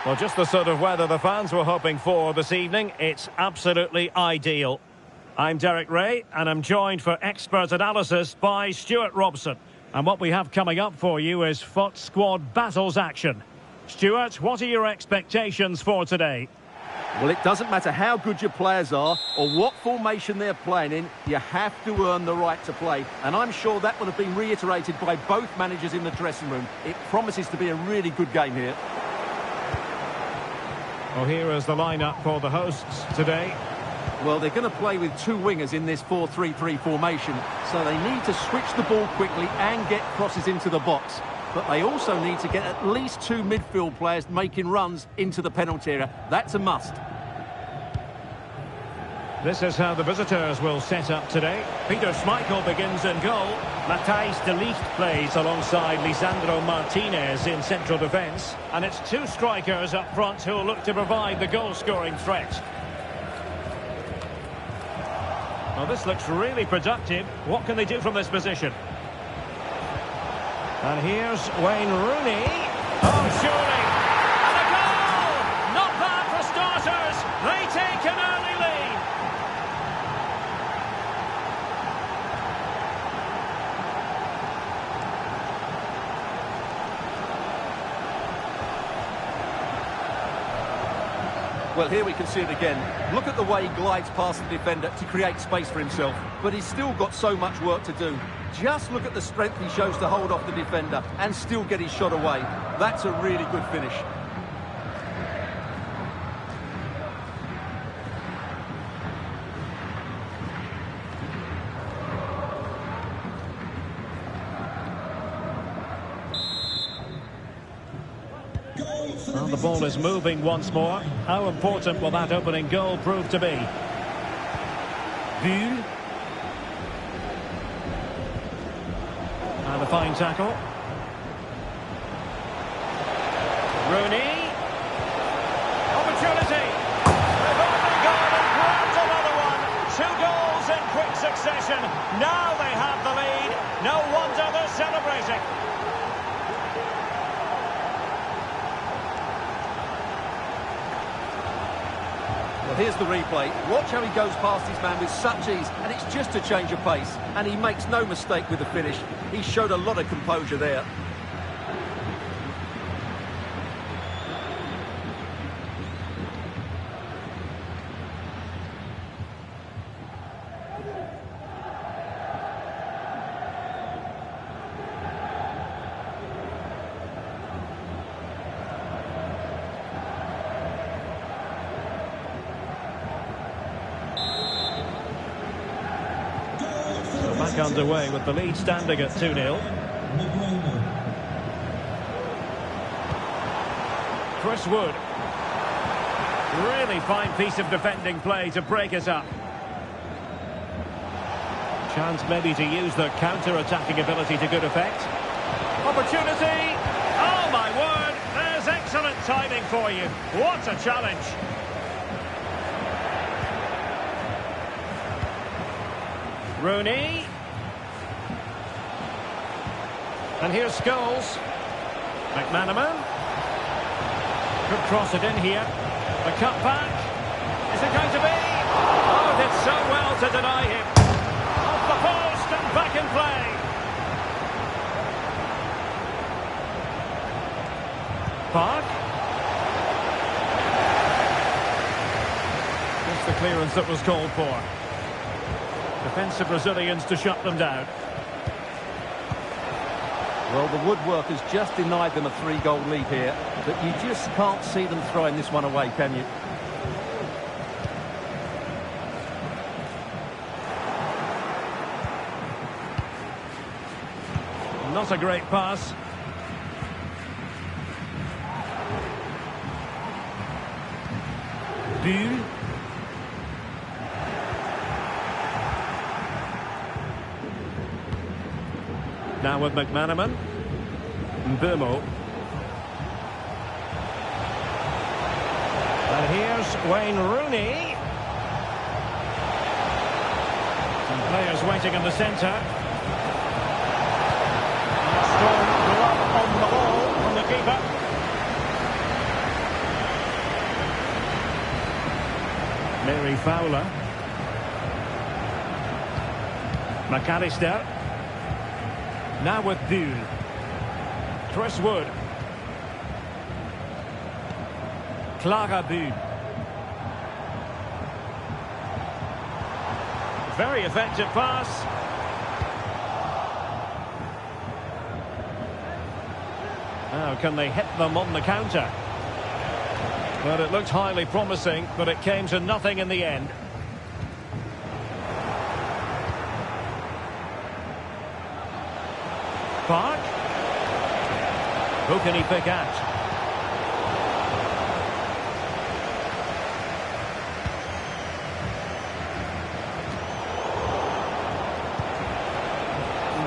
Well, just the sort of weather the fans were hoping for this evening. It's absolutely ideal. I'm Derek Ray, and I'm joined for expert analysis by Stuart Robson. And what we have coming up for you is FOT Squad Battles action. Stuart, what are your expectations for today? Well, it doesn't matter how good your players are or what formation they're playing in, you have to earn the right to play. And I'm sure that would have been reiterated by both managers in the dressing room. It promises to be a really good game here. Well, here is the lineup for the hosts today. Well, they're going to play with two wingers in this 4-3-3 formation, so they need to switch the ball quickly and get crosses into the box. But they also need to get at least two midfield players making runs into the penalty area. That's a must. This is how the visitors will set up today. Peter Schmeichel begins in goal. Matthijs de Ligt plays alongside Lisandro Martinez in central defence. And it's two strikers up front who will look to provide the goal-scoring threat. Well, this looks really productive. What can they do from this position? And here's Wayne Rooney. Oh, surely! And a goal! Not bad for starters. They take an early lead. Well, here we can see it again. Look at the way he glides past the defender to create space for himself. But he's still got so much work to do. Just look at the strength he shows to hold off the defender and still get his shot away. That's a really good finish. Well, the ball is moving once more. How important will that opening goal prove to be? Buhl. And a fine tackle. Rooney. Opportunity. They've only gone and grabbed another one. 2 goals in quick succession. Now they have the lead. No wonder they're celebrating. Well, here's the replay. Watch how he goes past his man with such ease, and it's just a change of pace. And he makes no mistake with the finish. He showed a lot of composure there. Back underway with the lead standing at 2-0. Chris Wood. Really fine piece of defending play to break it up. Chance maybe to use the counter-attacking ability to good effect. Opportunity! Oh my word! There's excellent timing for you. What a challenge! Rooney. And here's Scholes. McManaman. Could cross it in here. The cut back. Is it going to be? Oh, did so well to deny him. Off the post and back in play. Park. Just the clearance that was called for. Defensive Brazilians to shut them down. Well, the woodwork has just denied them a 3-goal lead here, but you just can't see them throwing this one away, can you? Not a great pass. Buhl. Now with McManaman. Mbeumo. And here's Wayne Rooney. Some players waiting in the centre. Strong glove on the ball from the keeper. Mary Fowler. McAllister. Now with Buell. Chris Wood. Clara Buell. Very effective pass. Now can they hit them on the counter? Well, it looked highly promising, but it came to nothing in the end. Park. Who can he pick out?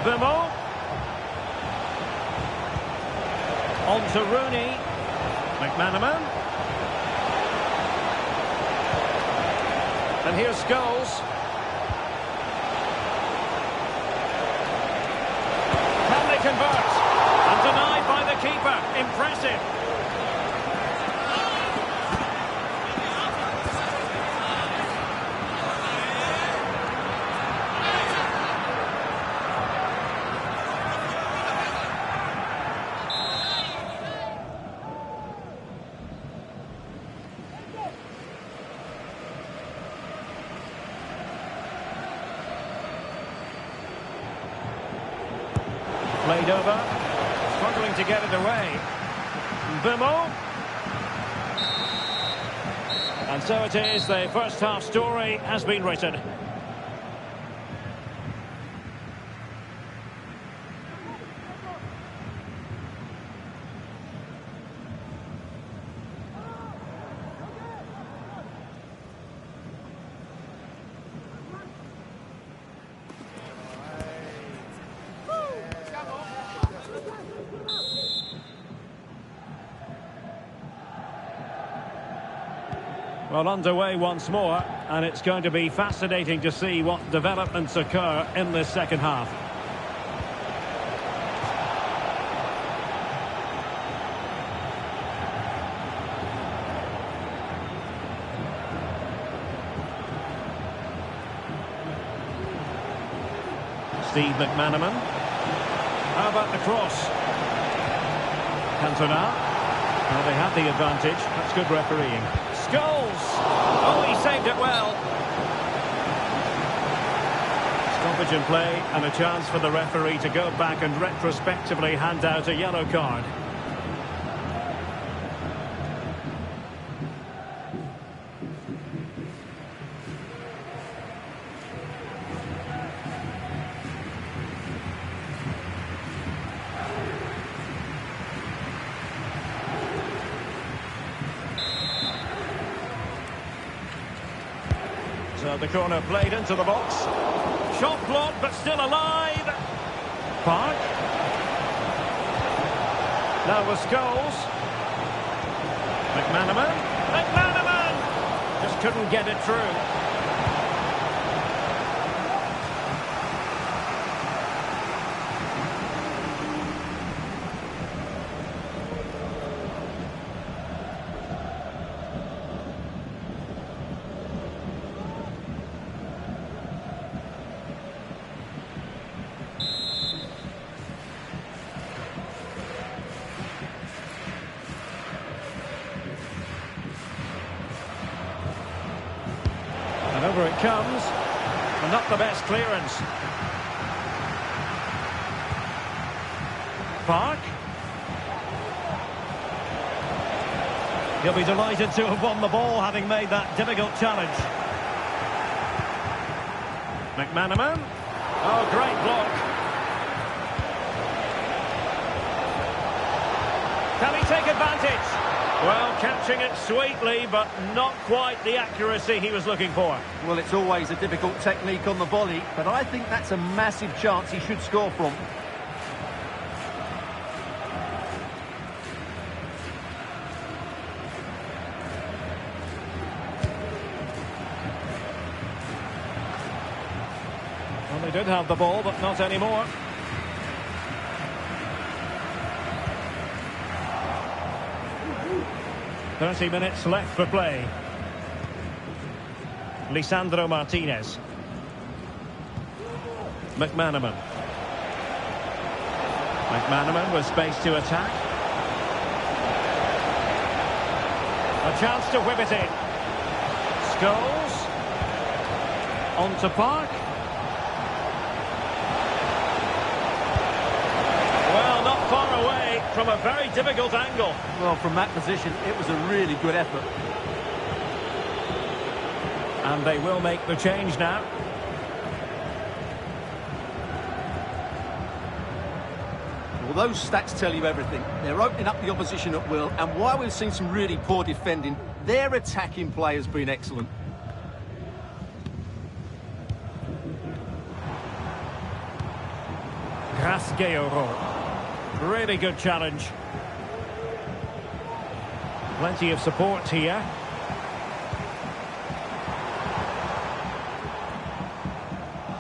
Vimo. On to Rooney. McManaman. And here's Scholes. Can they convert? And denied by the keeper. Impressive. Played over, struggling to get it away. Vimo. And so it is, the first half story has been written. Well, underway once more, and it's going to be fascinating to see what developments occur in this second half. Steve McManaman. How about the cross? Cantona. Well, they had the advantage. That's good refereeing. Scholes! Oh, he saved it well. Stoppage in play and a chance for the referee to go back and retrospectively hand out a yellow card. So the corner played into the box. Shot blocked, but still alive. Park. Now with Scholes. McManaman. McManaman! Just couldn't get it through. And over it comes, and not the best clearance. Park. He'll be delighted to have won the ball, having made that difficult challenge. McManaman. Oh, great block. Can he take advantage? Well, catching it sweetly, but not quite the accuracy he was looking for. Well, it's always a difficult technique on the volley, but I think that's a massive chance he should score from. Well, they did have the ball, but not anymore. .30 minutes left for play. Lisandro Martinez. McManaman. McManaman with space to attack. A chance to whip it in. Scholes. On to Park. Well, not far away from a very difficult angle. Well, from that position, it was a really good effort. And they will make the change now. Well, those stats tell you everything. They're opening up the opposition at will, and while we've seen some really poor defending, their attacking play has been excellent. Grasgeoro. Really good challenge. Plenty of support here.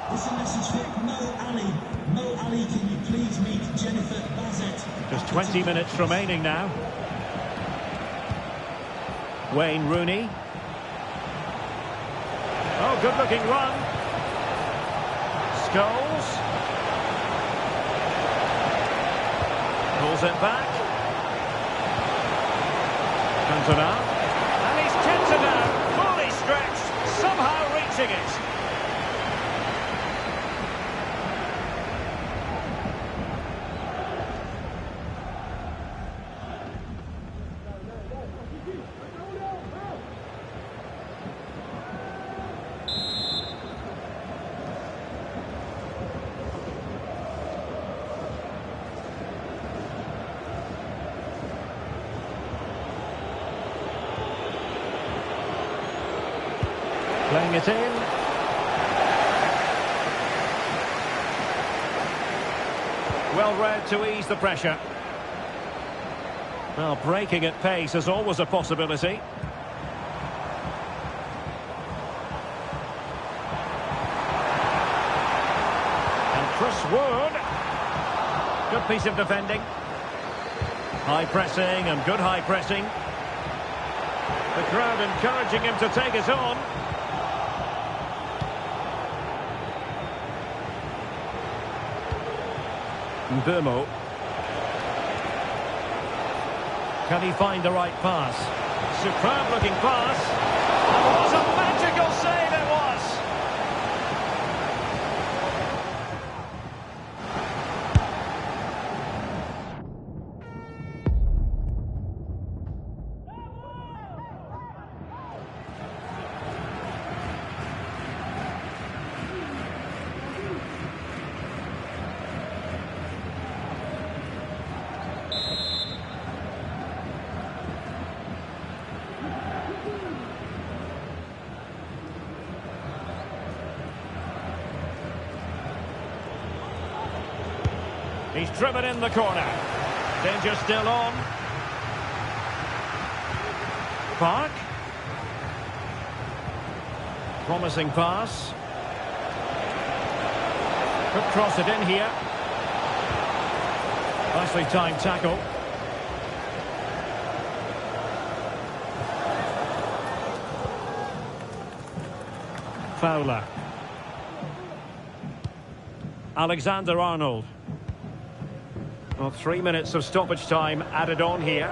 This is a message for Mo Ali. Mo Ali, can you please meet Jennifer Bicenz? Just 20 minutes remaining now. Wayne Rooney. Oh, good-looking run. Scholes. Pulls it back. Cantona. And he's kept it out. Fully stretched. Somehow reaching it. Playing it in. Well read to ease the pressure. Well, breaking at pace is always a possibility. And Chris Wood. Good piece of defending. High pressing and good high pressing. The crowd encouraging him to take it on. Burmo. Can he find the right pass? Superb looking pass. And what a magical save it was! He's driven in the corner. Danger still on. Park. Promising pass. Could cross it in here. Nicely timed tackle. Fowler. Alexander-Arnold. Well, 3 minutes of stoppage time added on here.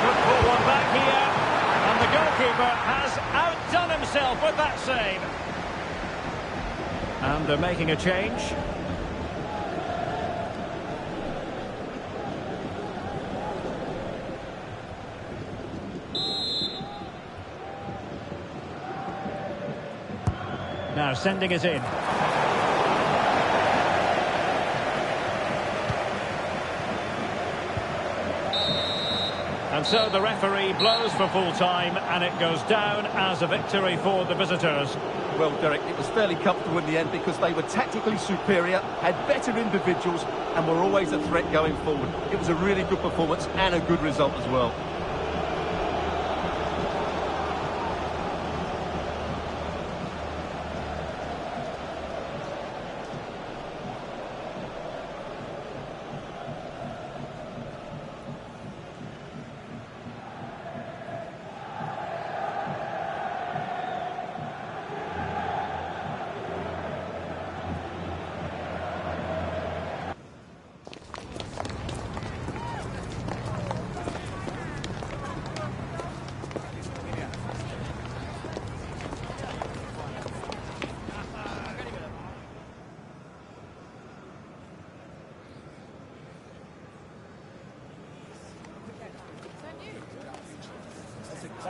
Could pull one back here. And the goalkeeper has outdone himself with that save. And they're making a change. Now sending it in. And so the referee blows for full time, and it goes down as a victory for the visitors. Well, Derek, it was fairly comfortable in the end because they were tactically superior, had better individuals, and were always a threat going forward. It was a really good performance and a good result as well.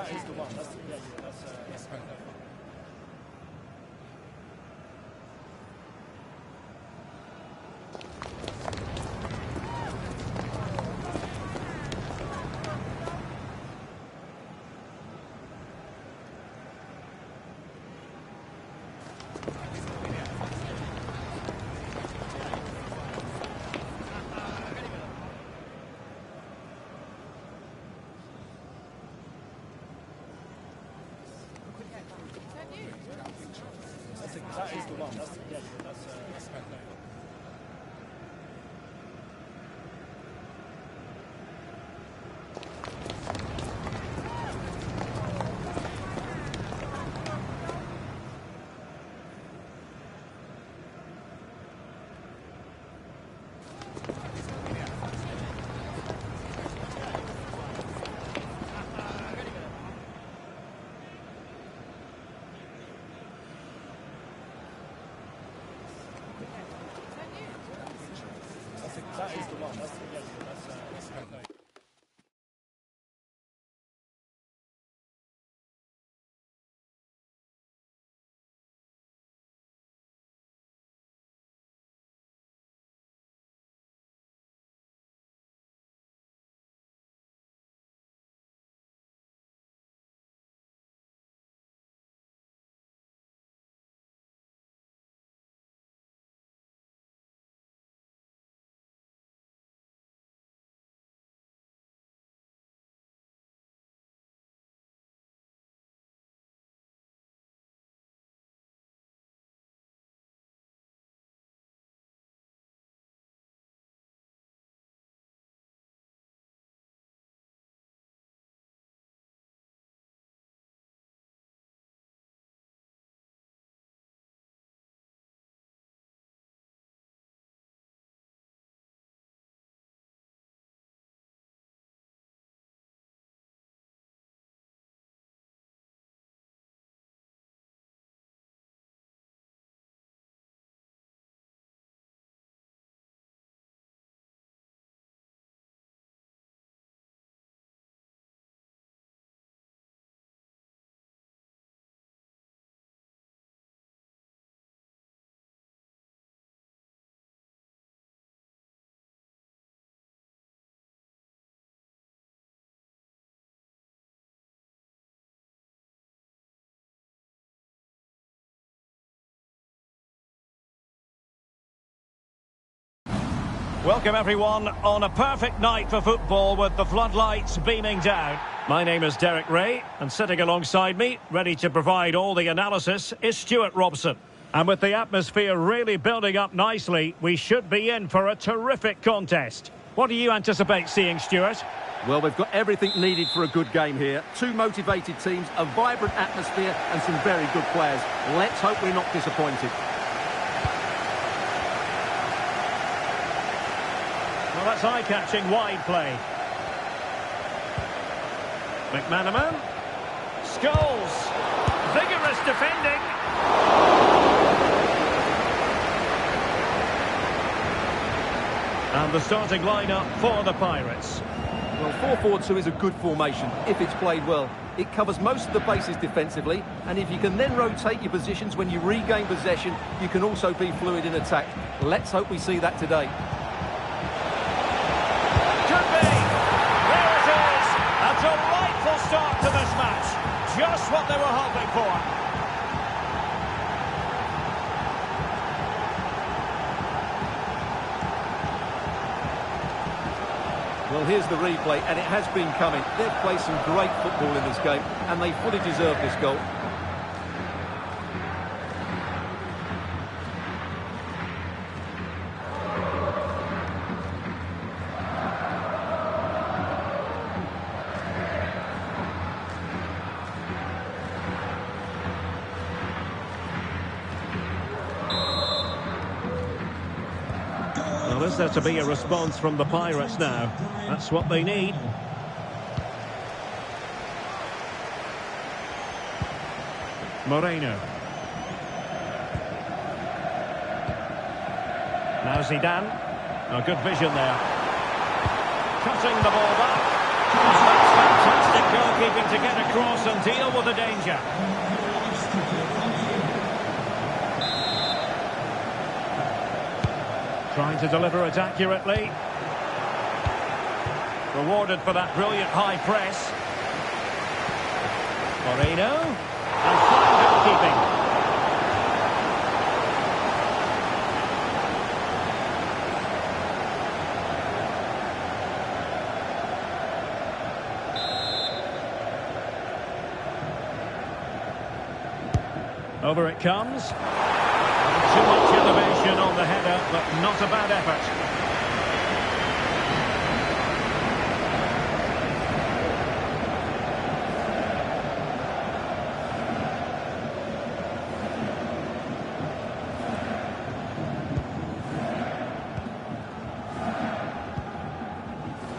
That is the one. That's the one. That's Welcome everyone on a perfect night for football with the floodlights beaming down. My name is Derek Ray, and sitting alongside me, ready to provide all the analysis, is Stuart Robson. And with the atmosphere really building up nicely, we should be in for a terrific contest. What do you anticipate seeing, Stuart? Well, we've got everything needed for a good game here. Two motivated teams, a vibrant atmosphere and some very good players. Let's hope we're not disappointed. Well, that's eye-catching wide play. McManaman. Scholes. Vigorous defending. And the starting lineup for the Pirates. Well, 4-4-2 is a good formation if it's played well. It covers most of the bases defensively, and if you can then rotate your positions when you regain possession, you can also be fluid in attack. Let's hope we see that today. Could be. There it is. A delightful start to this match. Just what they were hoping for. Well, here's the replay, and it has been coming. They've played some great football in this game, and they fully deserve this goal. Well, is there to be a response from the Pirates now? That's what they need. Moreno. Now Zidane. A good vision there. Cutting the ball back. That's fantastic Goalkeeping to get across and deal with the danger. Trying to deliver it accurately. Rewarded for that brilliant high press. Moreno. And fine goalkeeping. Over it comes. Too much elevation on the header, but not a bad effort.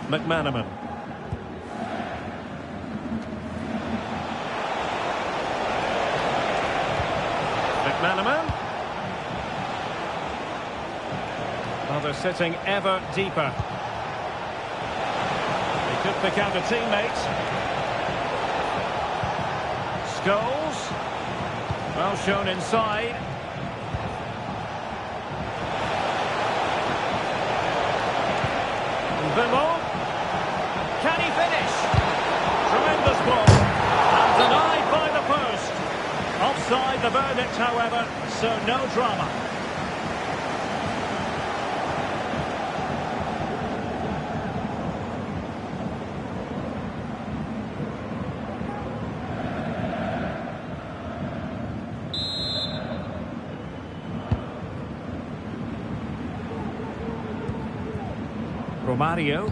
McManaman. McManaman. Well, they're sitting ever deeper. They could pick out a teammate. Scholes. Well shown inside. Vimo. Can he finish? Tremendous ball. And denied by the post. Offside the verdict, however, so no drama. Romario.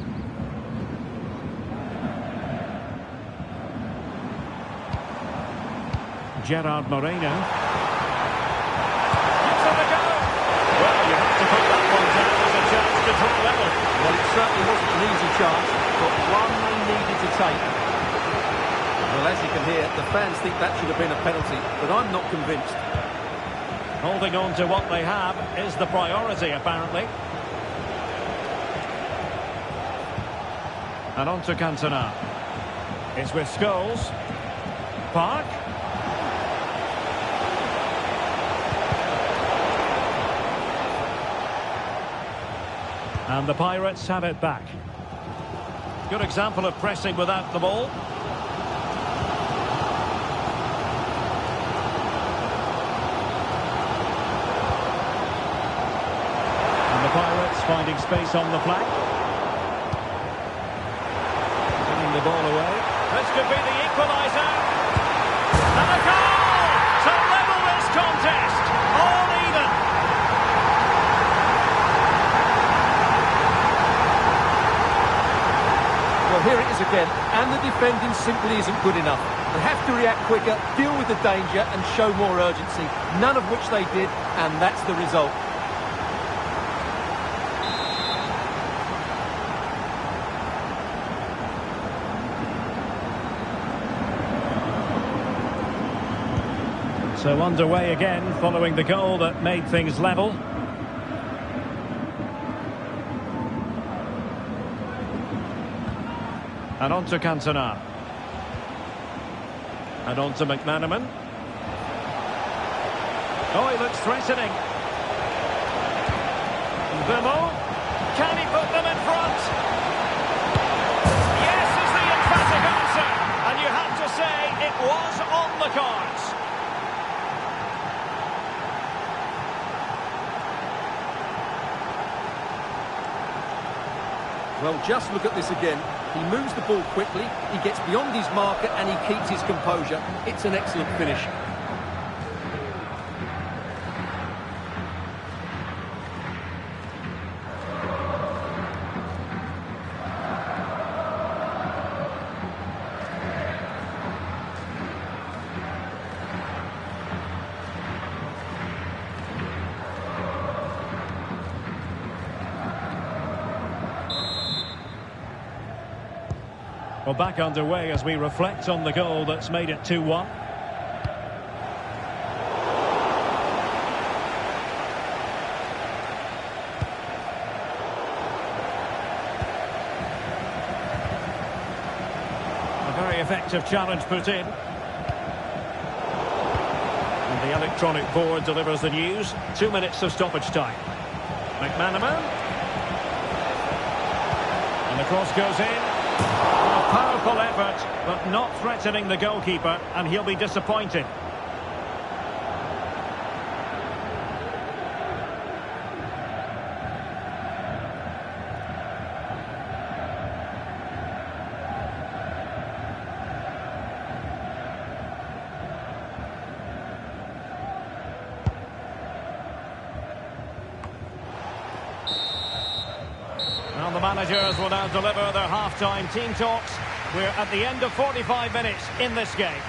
Gerard Moreno. Gives it a go. Well, you have to put that one down as a chance to draw level. Well, it certainly wasn't an easy chance, but one they needed to take. Well, as you can hear, the fans think that should have been a penalty, but I'm not convinced. Holding on to what they have is the priority, apparently. And on to Cantona. It's with Scholes. Park. And the Pirates have it back. Good example of pressing without the ball. And the Pirates finding space on the flank. Getting the ball away. This could be the equaliser. And a goal to level this contest. All even. Well, here it is again, and the defending simply isn't good enough. They have to react quicker, deal with the danger and show more urgency, none of which they did, and that's the result. So underway again, following the goal that made things level. And on to Cantona. And on to McManaman. Oh, he looks threatening. Vimo. Can he put them in front? Yes is the emphatic answer. And you have to say it was on the cards. Well, just look at this again. He moves the ball quickly, he gets beyond his marker and he keeps his composure. It's an excellent finish. Well, back underway as we reflect on the goal that's made it 2-1. A very effective challenge put in. And the electronic board delivers the news. 2 minutes of stoppage time. McManaman. And the cross goes in. A powerful effort, but not threatening the goalkeeper, and he'll be disappointed. Well, the managers will now deliver their half-time team talks. We're at the end of 45 minutes in this game.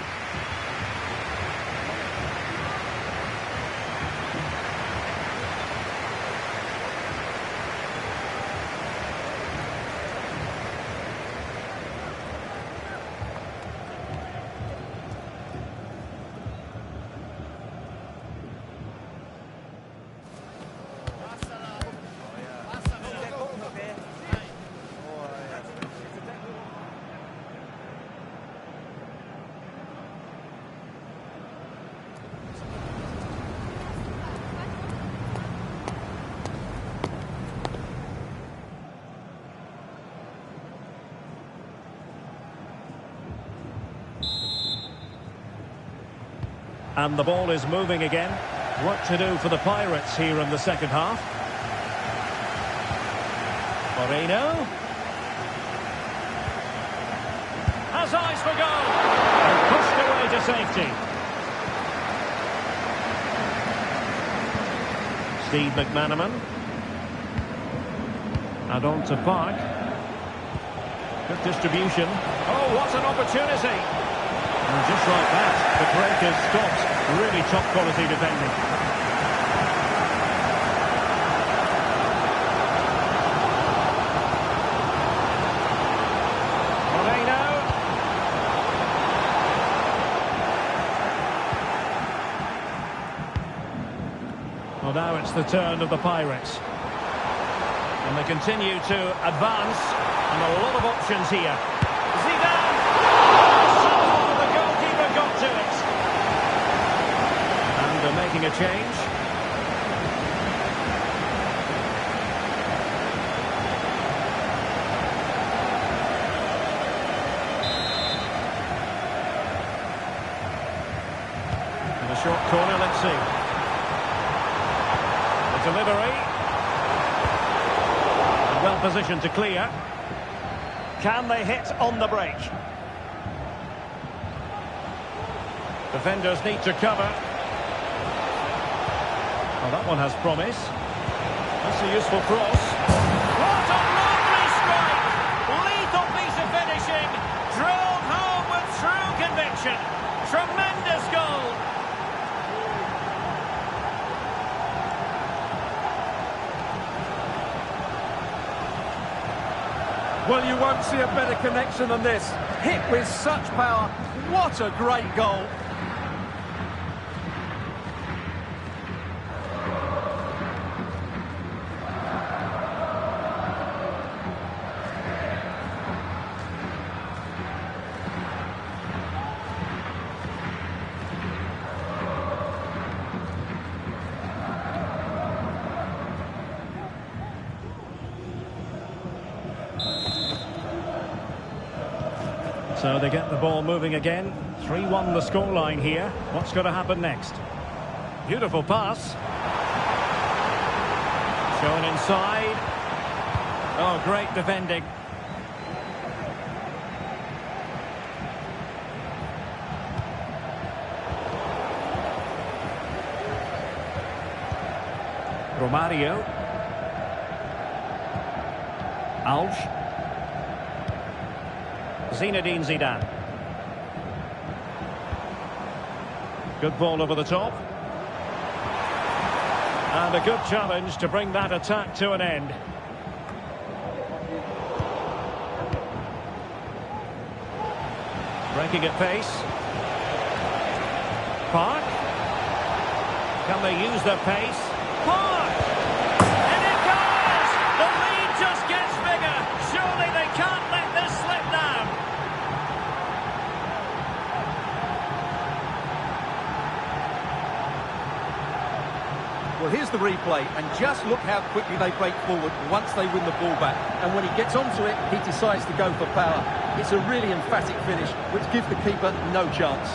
And the ball is moving again. Work to do for the Pirates here in the second half. Moreno. Has eyes for goal. And pushed away to safety. Steve McManaman. And on to Park. Good distribution. Oh, what an opportunity. And just like that, the break is stopped. Really top quality defending. Moreno. Well, now it's the turn of the Pirates. And they continue to advance. And a lot of options here. Zidane! Got to it. And they're making a change. And a short corner, let's see. The delivery. Well positioned to clear. Can they hit on the break? Defenders need to cover. Well, that one has promise. That's a useful cross. What a lovely strike! Lethal piece of finishing. Drove home with true conviction. Tremendous goal. Well, you won't see a better connection than this. Hit with such power. What a great goal. So they get the ball moving again. 3-1 the scoreline here. What's going to happen next? Beautiful pass. Shown inside. Oh, great defending. Romario. Alves. Zinedine Zidane. Good ball over the top. And a good challenge to bring that attack to an end. Breaking at pace. Park. Can they use their pace? Park! And it goes! The lead just gets bigger. Surely they can't let this slip down. here's the replay, and just look how quickly they break forward once they win the ball back. And when he gets onto it, he decides to go for power. It's a really emphatic finish, which gives the keeper no chance.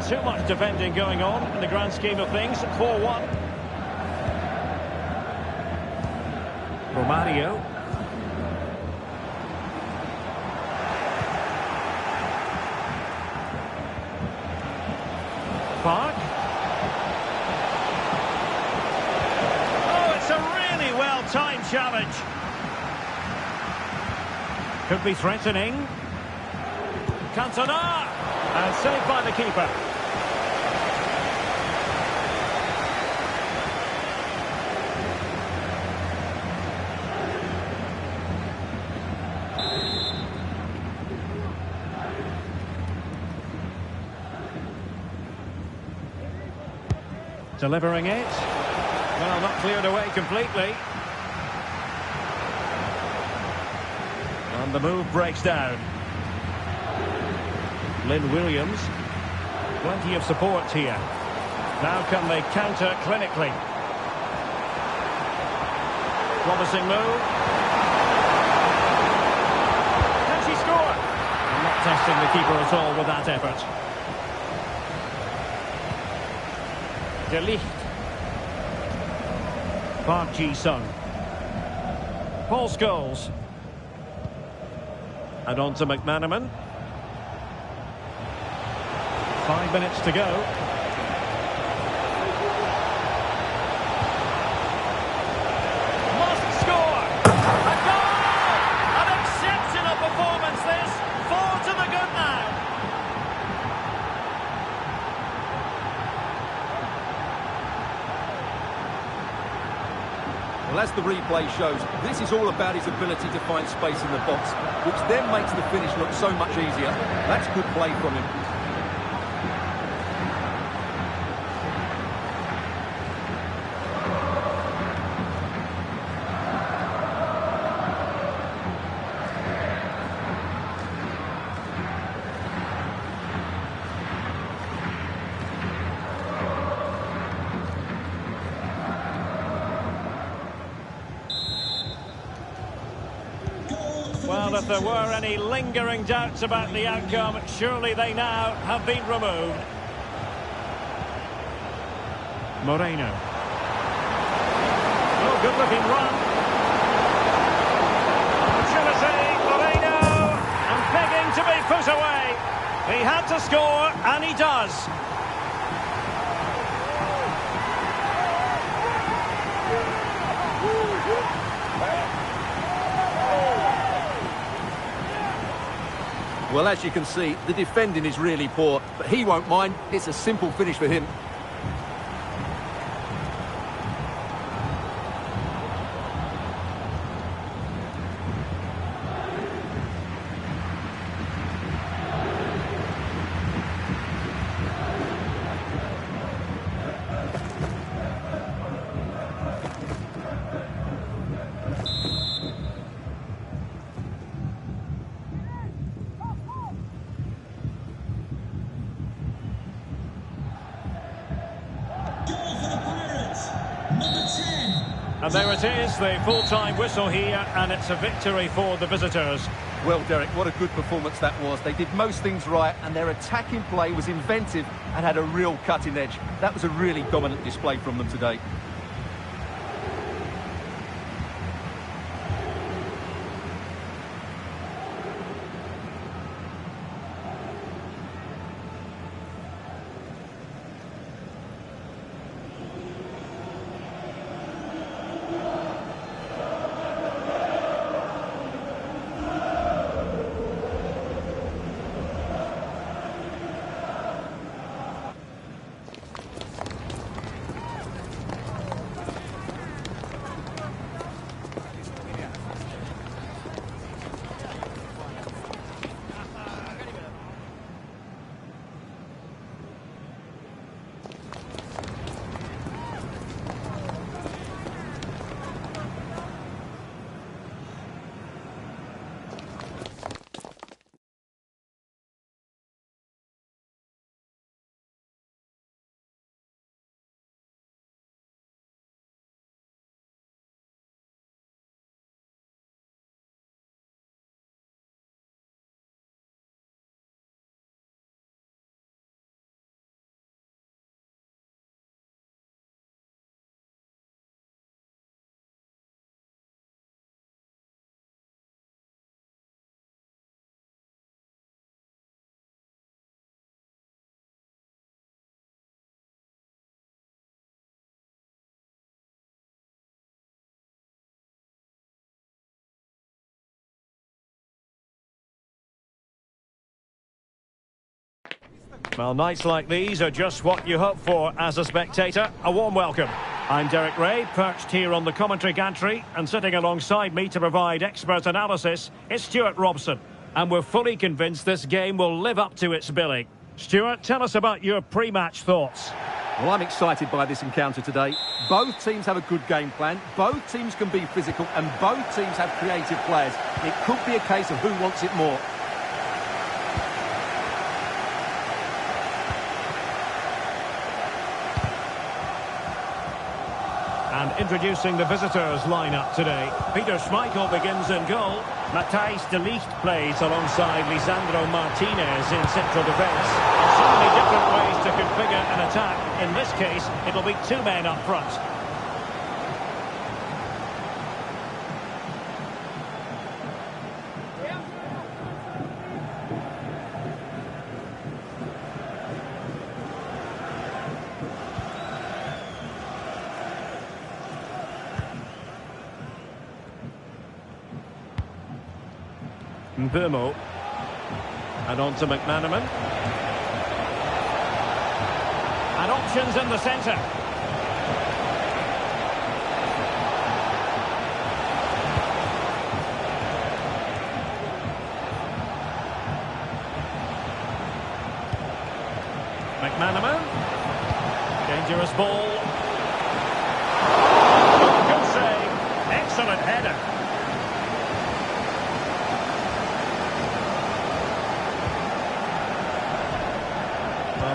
Too much defending going on in the grand scheme of things. 4-1. Romario. Park. Oh, it's a really well-timed challenge. Could be threatening. Cantona. And saved by the keeper. Delivering it. Well, not cleared away completely. And the move breaks down. Lynn Williams. Plenty of support here. Now can they counter clinically? Promising move. Can she score? I'm not testing the keeper at all with that effort. De Ligt. Park Ji-sung. Paul Scholes. And on to McManaman. 5 minutes to go. Must score! A goal! An exceptional performance this. 4 to the good now. Well, as the replay shows, this is all about his ability to find space in the box, which then makes the finish look so much easier. That's good play from him. Well, if there were any lingering doubts about the outcome, surely they now have been removed. Moreno. Oh, good-looking run. Opportunity, Moreno, and begging to be put away. He had to score, and he does. Well, as you can see, the defending is really poor, but he won't mind. It's a simple finish for him. And there it is, the full-time whistle here, and it's a victory for the visitors. Well, Derek, what a good performance that was. They did most things right, and their attacking play was inventive and had a real cutting edge. That was a really dominant display from them today. Well, nights like these are just what you hope for as a spectator. A warm welcome. I'm Derek Ray, perched here on the commentary gantry, and sitting alongside me to provide expert analysis is Stuart Robson. And we're fully convinced this game will live up to its billing. Stuart, tell us about your pre-match thoughts. Well, I'm excited by this encounter today. Both teams have a good game plan, both teams can be physical, and both teams have creative players. It could be a case of who wants it more. And introducing the visitors lineup today. Peter Schmeichel begins in goal. Matthijs de Ligt plays alongside Lisandro Martinez in central defence. So many different ways to configure an attack. In this case, it'll be two men up front. Mbeumo. And on to McManaman. And options in the centre. McManaman. Dangerous ball. Good save. Excellent header.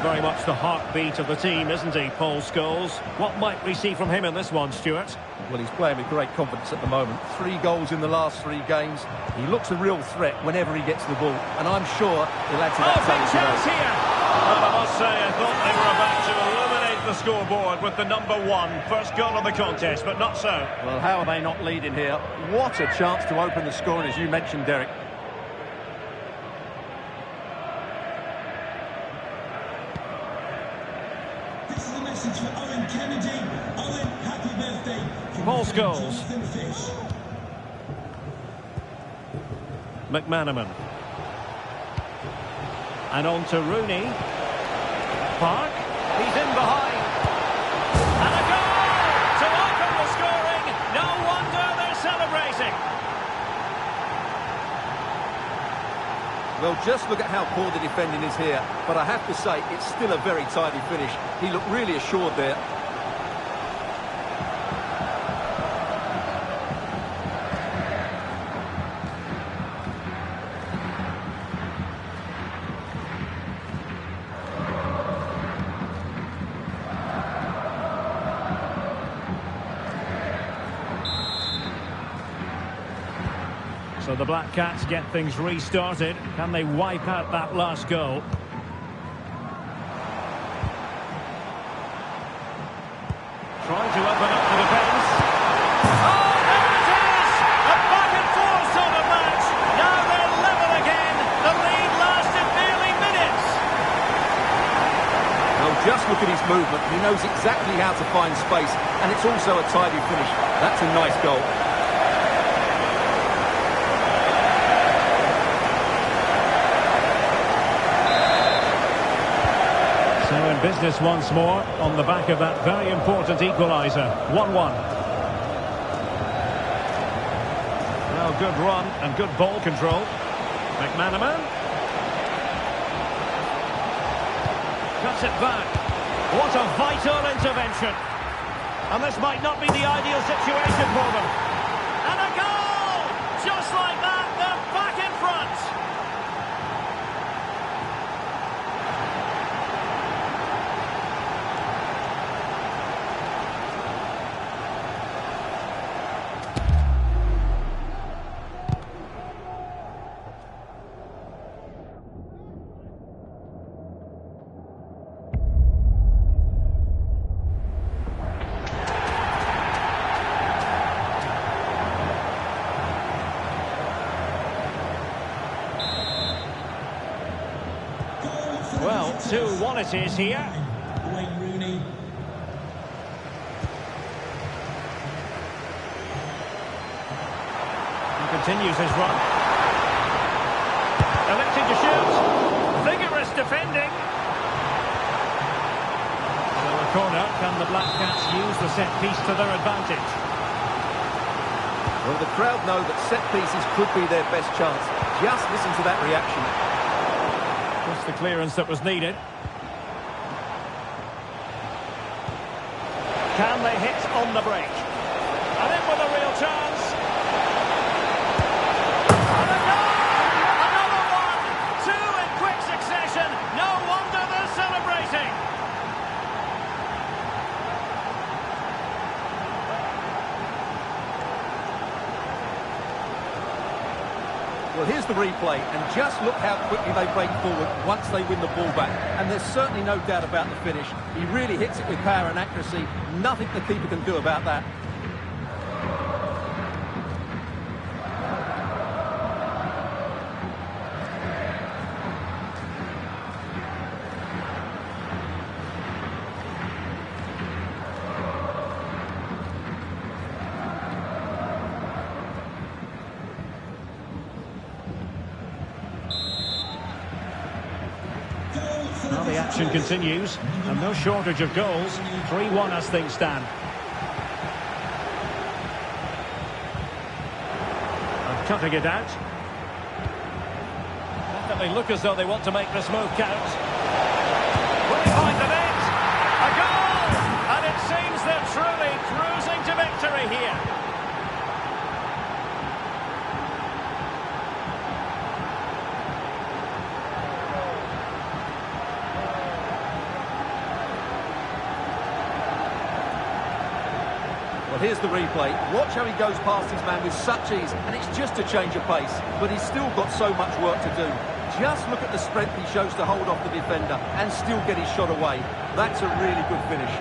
Very much the heartbeat of the team, isn't he, Paul Scholes? What might we see from him in this one, Stuart? Well, he's playing with great confidence at the moment. 3 goals in the last 3 games. He looks a real threat whenever he gets the ball, and I'm sure he'll add to that big chance today. here! Well, I must say, I thought they were about to illuminate the scoreboard with the #1. First goal of the contest, but not so. Well, how are they not leading here? What a chance to open the scoring, as you mentioned, Derek. For Owen Kennedy. Owen, happy birthday. Paul Scholes. McManaman. And on to Rooney. Park. He's in behind. And a goal to open the scoring. No wonder they're celebrating. Well, just look at how poor the defending is here. But I have to say, it's still a very tidy finish. He looked really assured there. So the Black Cats get things restarted. Can they wipe out that last goal? Trying to open up the defence. Oh, there it is! A back and forth sort of match. Now they're level again. The lead lasted nearly minutes. Well, just look at his movement. He knows exactly how to find space, and it's also a tidy finish. That's a nice goal. So in business once more on the back of that very important equaliser. 1-1. Well, good run and good ball control. McManaman. Cuts it back. What a vital intervention. And this might not be the ideal situation for them. And a goal! Just like that, they're back in front. Well, 2-1 it is here. Wayne Rooney. He continues his run. Electing to shoot. Vigorous defending. corner. Can the Black Cats use the set piece to their advantage? Well, the crowd know that set pieces could be their best chance. Just listen to that reaction. Just the clearance that was needed. Can they hit on the break? And in with a real chance. And a goal! Another one! Two in quick succession. No wonder they're celebrating. Well, here's the replay, and just look how quickly they break forward once they win the ball back. And there's certainly no doubt about the finish. He really hits it with power and accuracy. Nothing the keeper can do about that. Now the action continues, and no shortage of goals. 3-1 as things stand. And cutting it out. Definitely look as though they want to make this move count. Behind the net! A goal! And it seems they're truly cruising to victory here. Well, here's the replay. Watch how he goes past his man with such ease, and it's just a change of pace. But he's still got so much work to do. Just look at the strength he shows to hold off the defender and still get his shot away. That's a really good finish.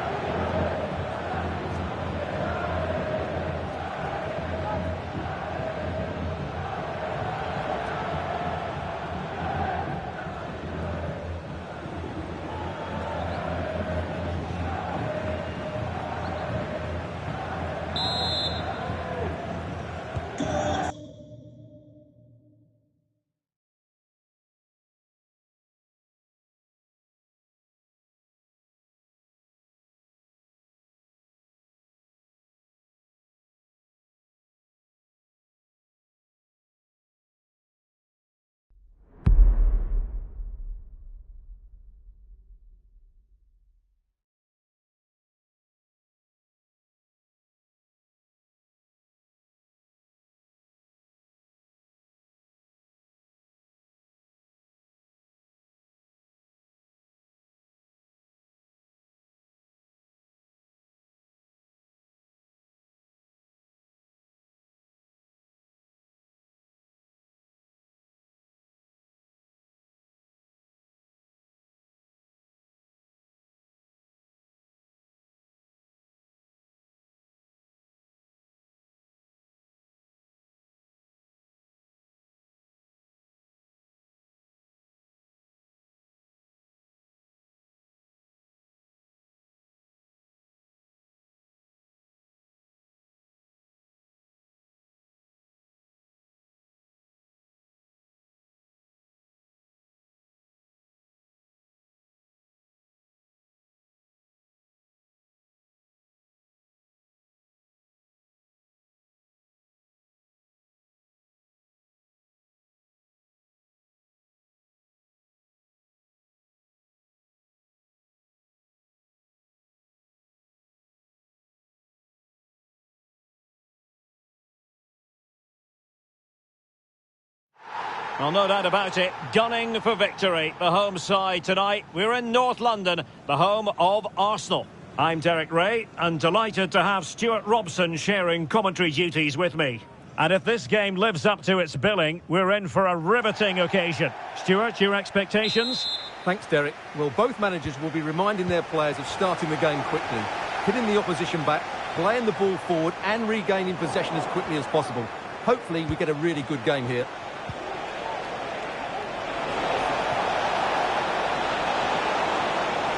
Well, no doubt about it, gunning for victory. The home side tonight. We're in North London, the home of Arsenal. I'm Derek Ray, and delighted to have Stuart Robson sharing commentary duties with me. And if this game lives up to its billing, we're in for a riveting occasion. Stuart, your expectations? Thanks, Derek. Well, both managers will be reminding their players of starting the game quickly, hitting the opposition back, playing the ball forward and regaining possession as quickly as possible. Hopefully we get a really good game here.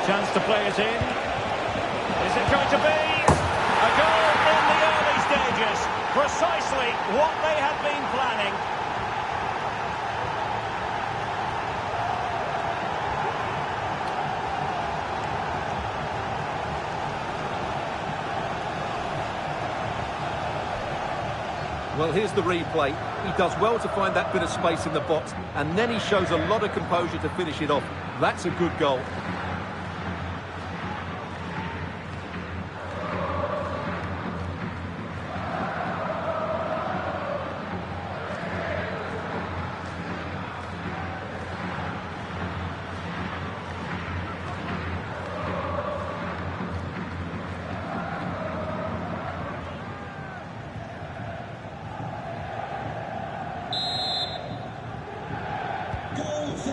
Chance to play it in. Is it going to be? A goal in the early stages. Precisely what they had been planning. Well, here's the replay. He does well to find that bit of space in the box, and then he shows a lot of composure to finish it off. That's a good goal.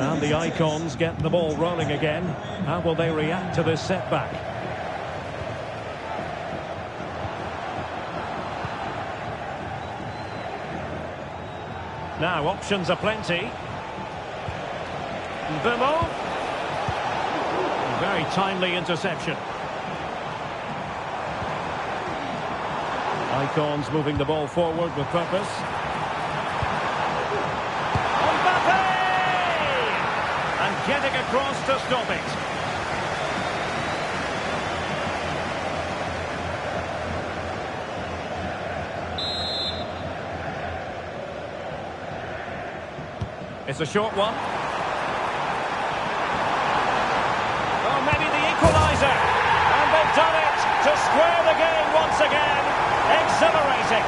And the Icons get the ball rolling again. How will they react to this setback? Now, options are plenty. Bumo. Very timely interception. Icons moving the ball forward with purpose. Getting across to stop it. It's a short one. Oh, maybe the equaliser. And they've done it to square the game once again. Exhilarating.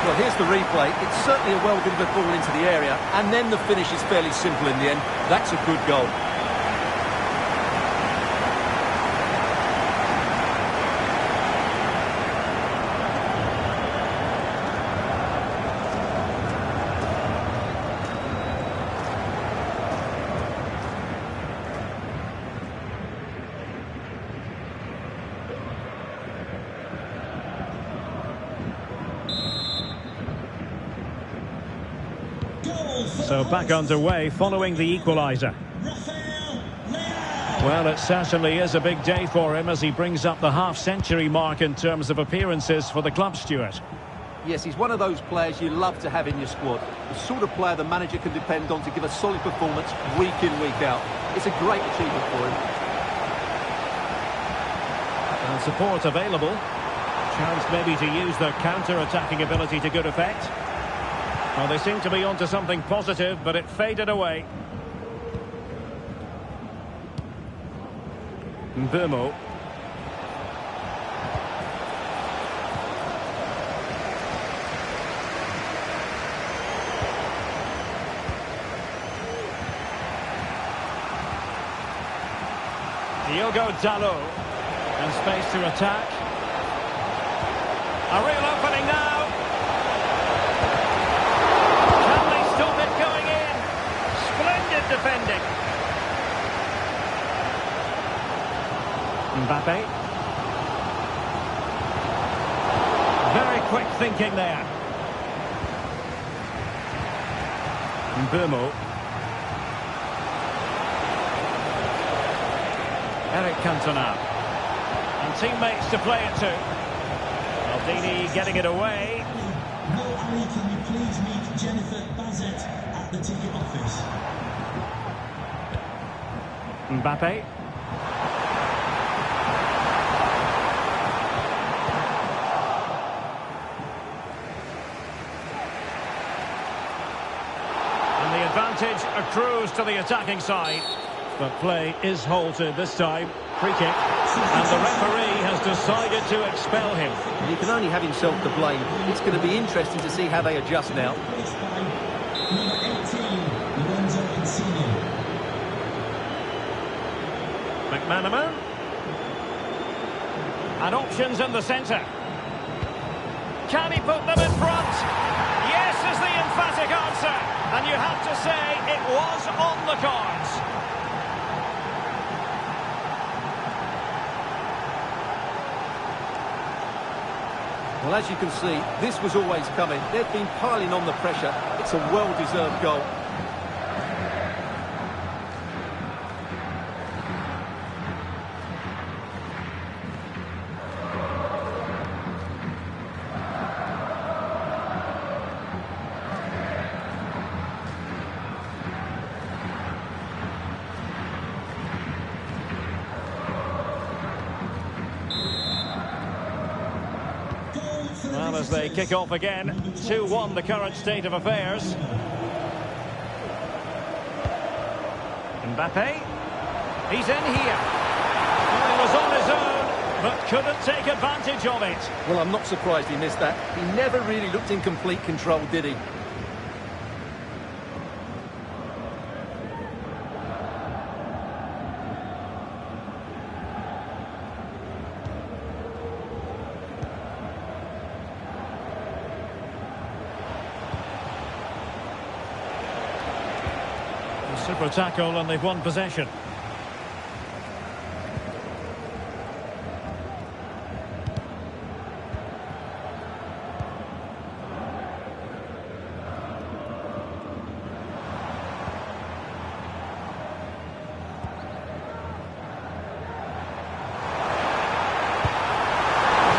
Well, here's the replay. It's certainly a well-delivered ball into the area, and then the finish is fairly simple in the end. That's a good goal. So back underway following the equaliser. Well, it certainly is a big day for him as he brings up the half-century mark in terms of appearances for the club, Stuart. Yes, he's one of those players you love to have in your squad. The sort of player the manager can depend on to give a solid performance week in, week out. It's a great achievement for him. And support available. Chance maybe to use their counter-attacking ability to good effect. Well, they seem to be onto something positive, but it faded away. Bumo. Diogo Dalot. And space to attack. A real opening now. Can they stop it going in? Splendid defending. Mbappe. Very quick thinking there. Bumo. Eric Cantona. And teammates to play it to. Maldini getting it away. No, Ali, can you please meet Jennifer Bicenz at the ticket office? Mbappe. And the advantage accrues to the attacking side. But play is halted this time. Free kick. And the referee has decided to expel him. He can only have himself to blame. It's going to be interesting to see how they adjust now. Number 18, Lorenzo Insigne. McManaman. And options in the centre. Can he put them in front? Yes is the emphatic answer. And you have to say it was on the cards. Well, as you can see, this was always coming. They've been piling on the pressure. It's a well-deserved goal. as they kick off again. 2-1 the current state of affairs. Mbappe. He's in here. Well, he was on his own, but couldn't take advantage of it. Well, I'm not surprised he missed that. He never really looked in complete control, did he? Super tackle, and they've won possession. He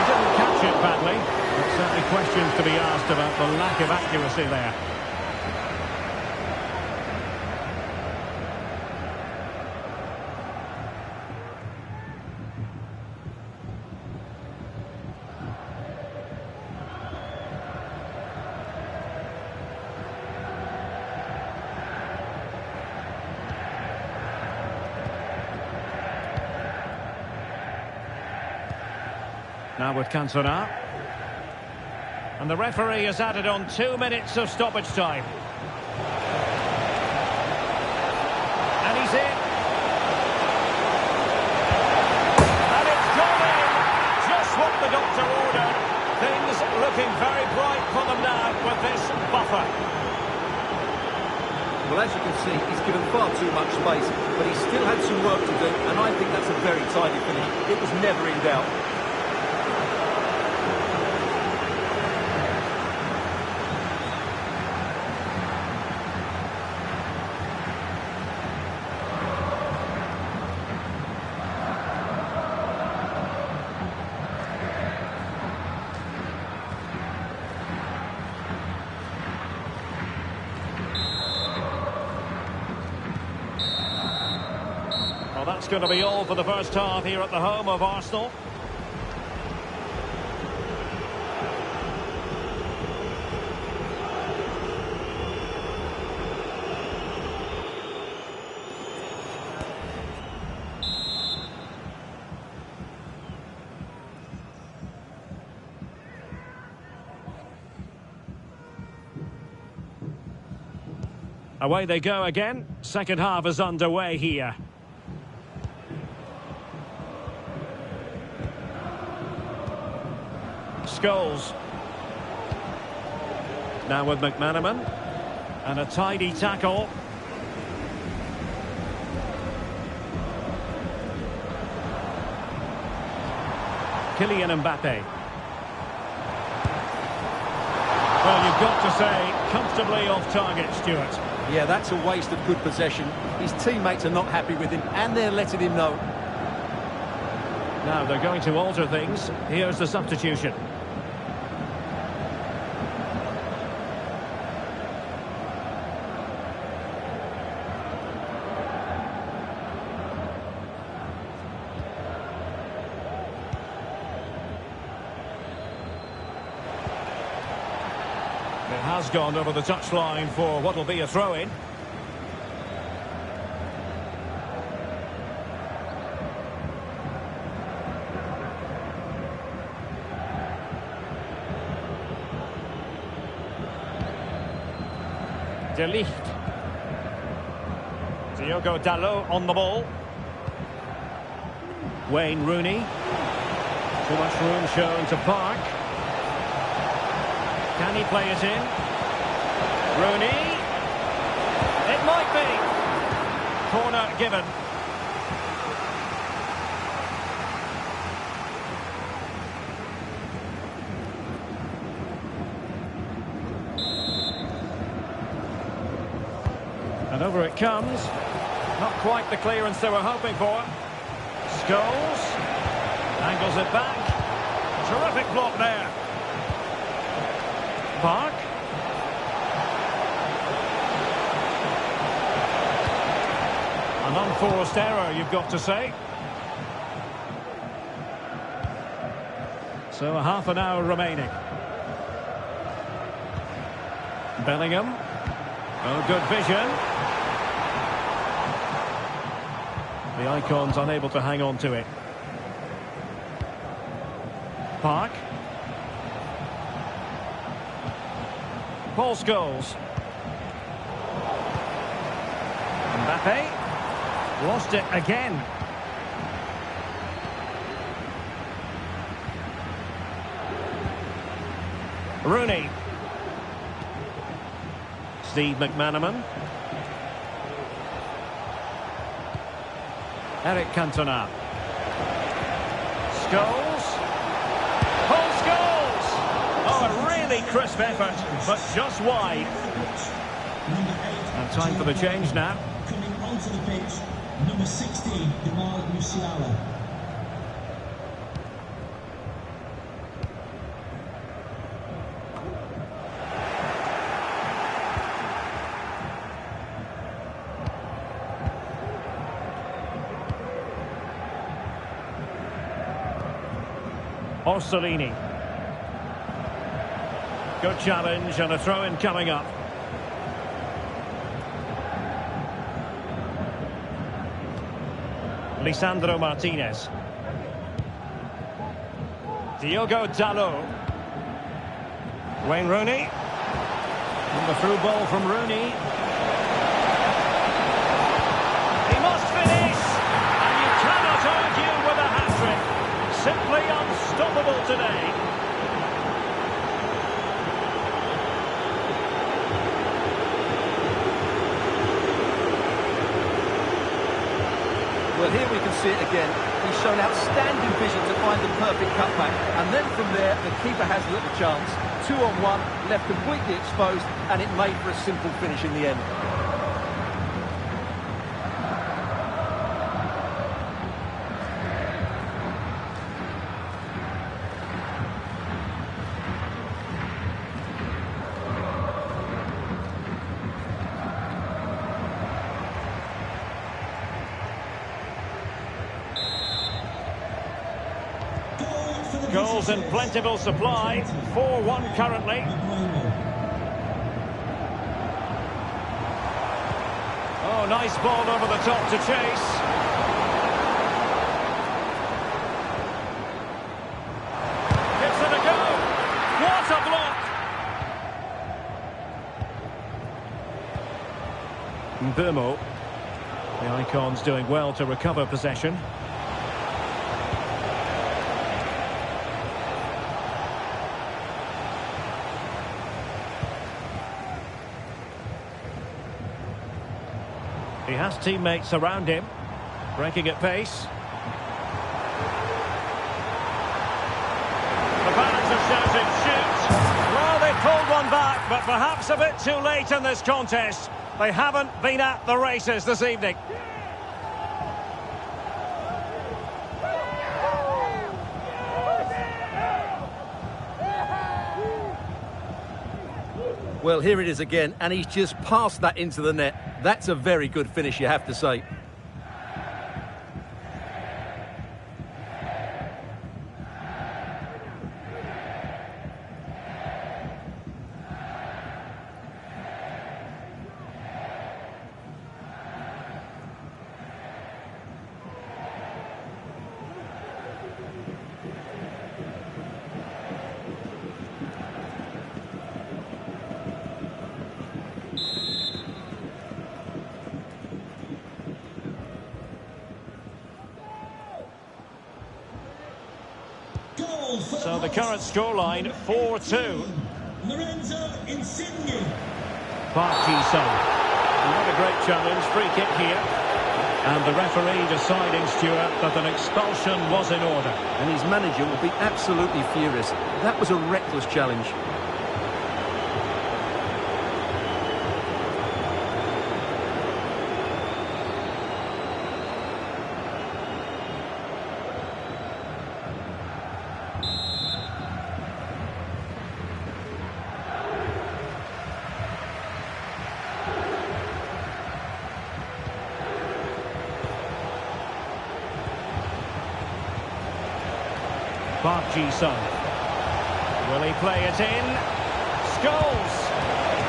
didn't catch it badly, but certainly questions to be asked about the lack of accuracy there. Now with Cantona. And the referee has added on 2 minutes of stoppage time. And he's in. And it's gone in. Just what the doctor ordered. Things looking very bright for them now with this buffer. Well, as you can see, he's given far too much space, but he still had some work to do, and I think that's a very tidy finish. It was never in doubt. Well, that's going to be all for the first half here at the home of Arsenal. Away they go again. Second half is underway here. Scholes. Now with McManaman. And a tidy tackle. Kylian Mbappe. Well, you've got to say, comfortably off target, Stuart. Yeah, that's a waste of good possession. His teammates are not happy with him, and they're letting him know. Now they're going to alter things. Here's the substitution. It has gone over the touchline for what will be a throw-in. De Ligt. Diogo Dalot on the ball. Wayne Rooney. Too much room shown to Park. Can he play it in? Rooney. It might be. Corner given. And over it comes. Not quite the clearance they were hoping for. Scholes. Angles it back. Terrific block there. Park. An unforced error, you've got to say. So a half an hour remaining. Bellingham. Oh, good vision. The Icons unable to hang on to it. Park. Paul Scholes. Mbappe. Lost it again. Rooney. Steve McManaman. Eric Cantona. Scholes. Paul Scholes! Oh, a really crisp effort, but just wide. And time for the change now. Coming onto the pitch, number 16, Jamal Musiala. Orsolini. Good challenge and a throw-in coming up. Lisandro Martinez. Diogo Dalot. Wayne Rooney. And the through ball from Rooney. He must finish! And you cannot argue with a hat-trick. Simply unstoppable today. Well, here we can see it again. He's shown outstanding vision to find the perfect cutback. And then from there, the keeper has little chance. 2-on-1, left completely exposed, and it made for a simple finish in the end. Goals in plentiful supply. 4-1 currently. Oh, nice ball over the top to chase. Gives it a go. What a block. Mbeumo. The Icons doing well to recover possession. He has teammates around him, breaking at pace. The fans are shouting, shoot! Well, they pulled one back, but perhaps a bit too late in this contest. They haven't been at the races this evening. Well, here it is again, and he's just passed that into the net. That's a very good finish, you have to say. So the current scoreline, 4-2. Lorenzo Insigne. Park Ji-sung. What a great challenge, free kick here. And the referee deciding, Stuart, that an expulsion was in order. And his manager will be absolutely furious. That was a reckless challenge. Park Ji-sung. Will he play it in? Scholes!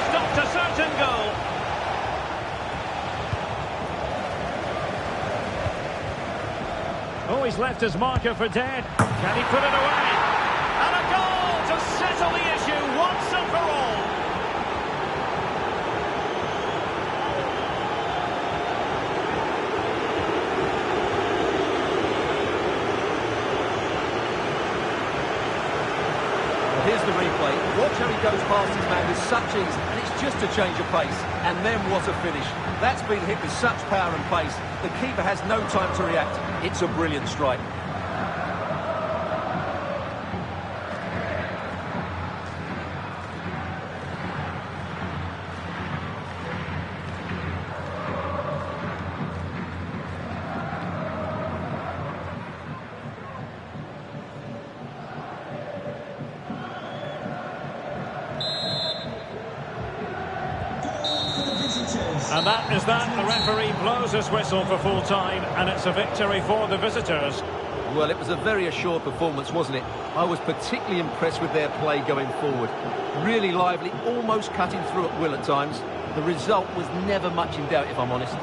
Stopped a certain goal. Oh, he's left his marker for dead. Can he put it away? And a goal to settle the issue once and for all. Here's the replay. Watch how he goes past his man with such ease, and it's just a change of pace. And then what a finish. That's been hit with such power and pace. The keeper has no time to react. It's a brilliant strike. And that is that. The referee blows his whistle for full time, and it's a victory for the visitors. Well, it was a very assured performance, wasn't it? I was particularly impressed with their play going forward. Really lively, almost cutting through at will at times. The result was never much in doubt, if I'm honest.